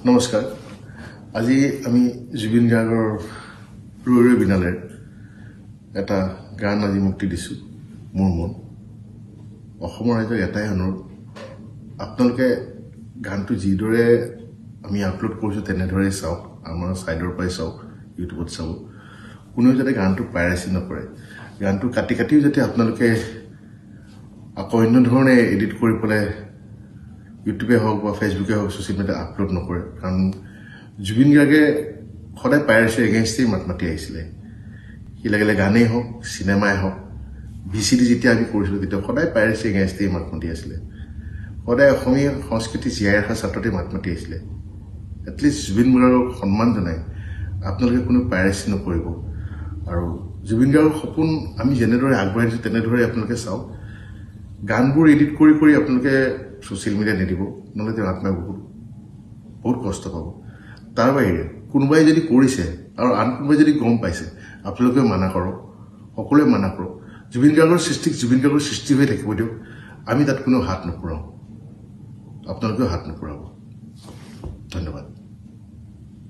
নমস্কাৰ আজি আমি জুবিন গাৰ্গৰ ৰৈ বিনালেৰ এটা গান আজি মুক্তি দিছোঁ মোৰ মন অসমৰ ৰাইজক এটাই অনুৰোধ আপোনালোকে গানটো যিদৰে আমি আপলোড কৰিছোঁ তেনেদৰে চাওক আমাৰ সাইডৰ পৰাই চাওক ইউটিউবত চাব কোনেও যাতে গানটো পাইৰেচি নকৰে গানটো কাটিও যাতে আপোনালোকে আকৌ অন্য ধৰণে এডিট কৰি পেলাই ইউটিউবে হওক বা ফেচবুকে হওক ছ'চিয়েল মিডিয়াত আপলোড নকৰে কাৰণ জুবিন গাৰ্গে সদায় পাইৰেচি এগেইনষ্টেই মাত মাতি আহিছিলে সি লাগিলে গানেই হওক চিনেমাই হওক ভিচিডি যেতিয়া আমি কৰিছিলোঁ তেতিয়া সদায় পাইৰেচি এগেইনষ্টেই মাত মাতি আছিলে সদায় অসমীয়া সংস্কৃতি জীয়াই ৰখা ছাত্ৰতে মাত মাতি আহিছিলে এটলিষ্ট জুবিন গাৰ্গক সন্মান জনাই আপোনালোকে কোনো পাইৰেচি নকৰিব আৰু জুবিন গাৰ্গৰ সপোন আমি যেনেদৰে আগবঢ়াই দিছোঁ তেনেদৰে আপোনালোকে চাওক গানবোৰ এডিট কৰি আপোনালোকে ছ'চিয়েল মিডিয়াত নিদিব নহ'লে তেওঁ আত্মাই বহুত কষ্ট পাব তাৰ বাহিৰে কোনোবাই যদি কৰিছে আৰু আন কোনোবাই যদি গম পাইছে আপোনালোকেও মানা কৰক সকলোৱে মানা কৰক জুবিন গাৰ্গৰ সৃষ্টি হৈ থাকিব দিয়ক আমি তাত কোনো হাত নপূৰাওঁ আপোনালোকেও হাত নপূৰাব ধন্যবাদ